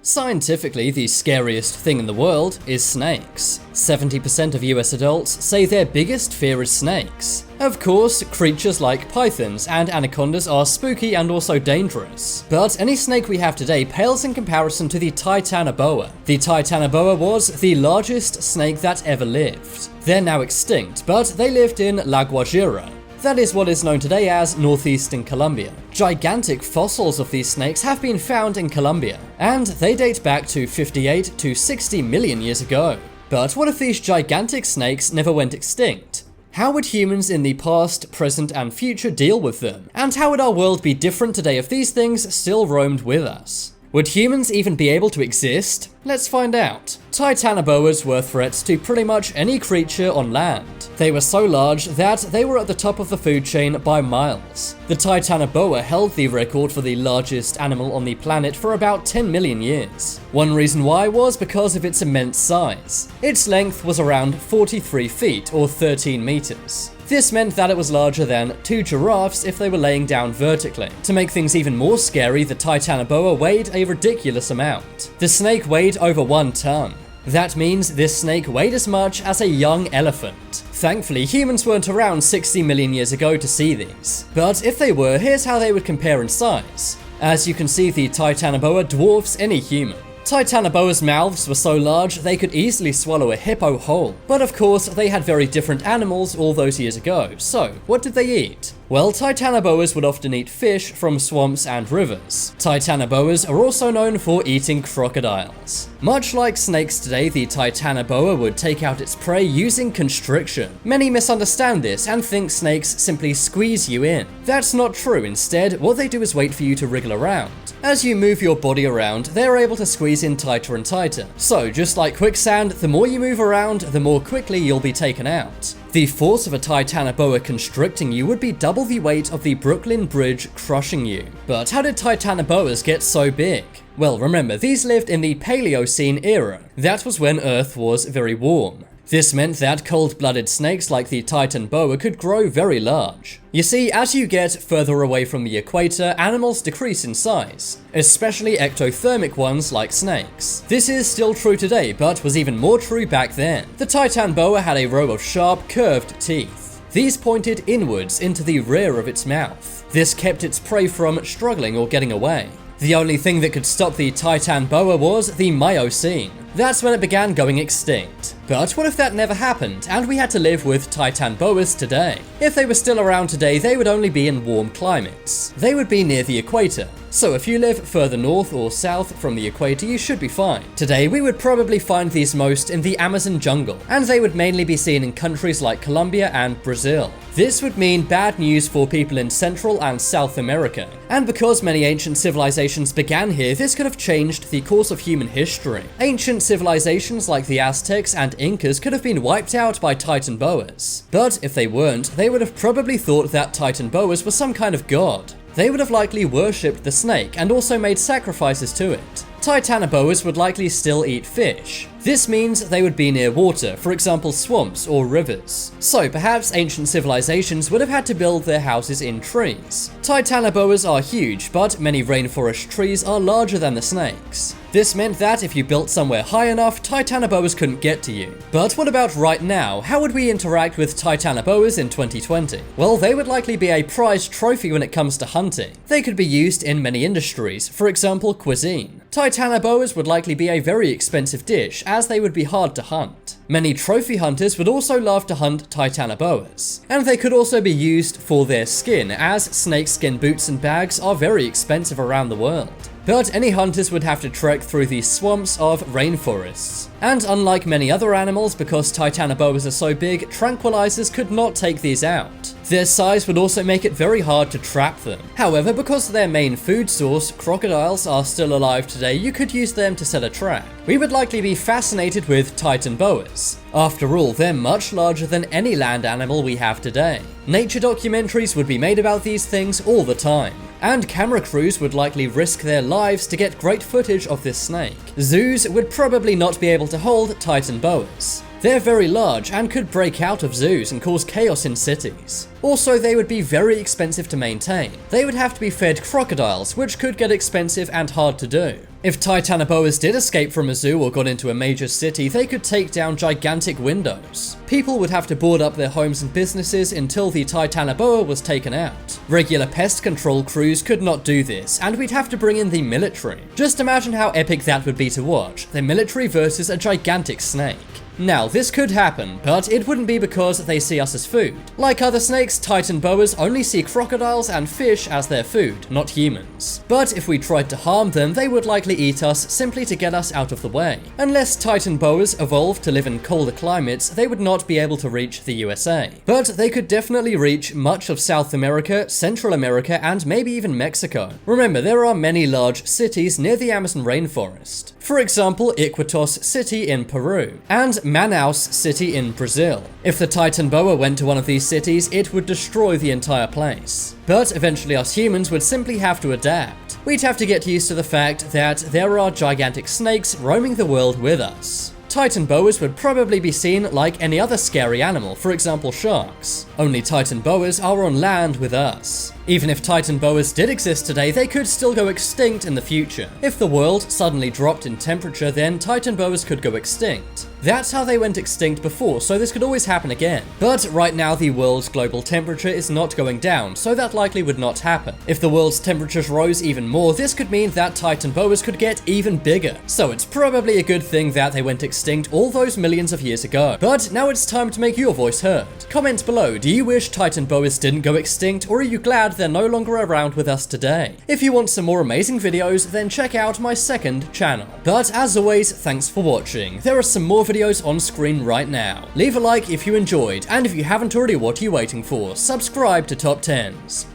Scientifically, the scariest thing in the world is snakes. 70% of US adults say their biggest fear is snakes. Of course, creatures like pythons and anacondas are spooky and also dangerous. But any snake we have today pales in comparison to the Titanoboa. The Titanoboa was the largest snake that ever lived. They're now extinct, but they lived in La Guajira. That is what is known today as northeastern Colombia. Gigantic fossils of these snakes have been found in Colombia, and they date back to 58 to 60 million years ago. But what if these gigantic snakes never went extinct? How would humans in the past, present, and future deal with them? And how would our world be different today if these things still roamed with us? Would humans even be able to exist? Let's find out. Titanoboas were threats to pretty much any creature on land. They were so large that they were at the top of the food chain by miles. The Titanoboa held the record for the largest animal on the planet for about 10 million years. One reason why was because of its immense size. Its length was around 43 feet or 13 meters. This meant that it was larger than 2 giraffes if they were laying down vertically. To make things even more scary, the Titanoboa weighed a ridiculous amount. The snake weighed over 1 ton. That means this snake weighed as much as a young elephant. Thankfully, humans weren't around 60 million years ago to see these. But if they were, here's how they would compare in size. As you can see, the Titanoboa dwarfs any human. Titanoboa's mouths were so large they could easily swallow a hippo whole. But of course, they had very different animals all those years ago. So, what did they eat? Well, Titanoboas would often eat fish from swamps and rivers. Titanoboas are also known for eating crocodiles. Much like snakes today, the Titanoboa would take out its prey using constriction. Many misunderstand this and think snakes simply squeeze you in. That's not true. Instead, what they do is wait for you to wriggle around. As you move your body around, they're able to squeeze in tighter and tighter. So, just like quicksand, the more you move around, the more quickly you'll be taken out. The force of a Titanoboa constricting you would be double the weight of the Brooklyn Bridge crushing you. But how did Titanoboas get so big? Well, remember, these lived in the Paleocene Era. That was when Earth was very warm. This meant that cold-blooded snakes like the Titanboa could grow very large. You see, as you get further away from the equator, animals decrease in size, especially ectothermic ones like snakes. This is still true today, but was even more true back then. The Titanboa had a row of sharp, curved teeth. These pointed inwards into the rear of its mouth. This kept its prey from struggling or getting away. The only thing that could stop the Titanboa was the Miocene. That's when it began going extinct. But what if that never happened, and we had to live with Titanboas today? If they were still around today, they would only be in warm climates. They would be near the equator. So if you live further north or south from the equator, you should be fine. Today, we would probably find these most in the Amazon jungle, and they would mainly be seen in countries like Colombia and Brazil. This would mean bad news for people in Central and South America. And because many ancient civilizations began here, this could have changed the course of human history. Ancient civilizations like the Aztecs and Incas could have been wiped out by Titanboas. But if they weren't, they would have probably thought that Titanboas were some kind of god. They would have likely worshipped the snake and also made sacrifices to it. Titanoboas would likely still eat fish. This means they would be near water, for example swamps or rivers. So perhaps ancient civilizations would have had to build their houses in trees. Titanoboas are huge, but many rainforest trees are larger than the snakes. This meant that if you built somewhere high enough, Titanoboas couldn't get to you. But what about right now? How would we interact with Titanoboas in 2020? Well, they would likely be a prized trophy when it comes to hunting. They could be used in many industries, for example cuisine. Titanoboas would likely be a very expensive dish, as they would be hard to hunt. Many trophy hunters would also love to hunt Titanoboas. And they could also be used for their skin, as snakeskin boots and bags are very expensive around the world. But any hunters would have to trek through the swamps of rainforests. And unlike many other animals, because Titanoboas are so big, tranquilizers could not take these out. Their size would also make it very hard to trap them. However, because their main food source, crocodiles, are still alive today, you could use them to set a trap. We would likely be fascinated with Titanboas. After all, they're much larger than any land animal we have today. Nature documentaries would be made about these things all the time. And camera crews would likely risk their lives to get great footage of this snake. Zoos would probably not be able to hold Titanboas. They're very large and could break out of zoos and cause chaos in cities. Also, they would be very expensive to maintain. They would have to be fed crocodiles, which could get expensive and hard to do. If Titanoboas did escape from a zoo or got into a major city, they could take down gigantic windows. People would have to board up their homes and businesses until the Titanoboa was taken out. Regular pest control crews could not do this, and we'd have to bring in the military. Just imagine how epic that would be to watch, the military versus a gigantic snake. Now, this could happen, but it wouldn't be because they see us as food. Like other snakes, Titanboas only see crocodiles and fish as their food, not humans. But if we tried to harm them, they would likely eat us simply to get us out of the way. Unless Titanboas evolved to live in colder climates, they would not be able to reach the USA. But they could definitely reach much of South America, Central America, and maybe even Mexico. Remember, there are many large cities near the Amazon rainforest. For example, Iquitos City in Peru, and Manaus City in Brazil. If the Titanboa went to one of these cities, it would destroy the entire place. But eventually us humans would simply have to adapt. We'd have to get used to the fact that there are gigantic snakes roaming the world with us. Titanboas would probably be seen like any other scary animal, for example sharks. Only Titanboas are on land with us. Even if Titanboas did exist today, they could still go extinct in the future. If the world suddenly dropped in temperature, then Titanboas could go extinct. That's how they went extinct before, so this could always happen again. But right now the world's global temperature is not going down, so that likely would not happen. If the world's temperatures rose even more, this could mean that Titanboas could get even bigger. So it's probably a good thing that they went extinct all those millions of years ago. But now it's time to make your voice heard. Comment below, do you wish Titanboas didn't go extinct, or are you glad they're no longer around with us today? If you want some more amazing videos, then check out my second channel. But as always, thanks for watching. There are some more videos on screen right now. Leave a like if you enjoyed, and if you haven't already, what are you waiting for? Subscribe to Top 10s.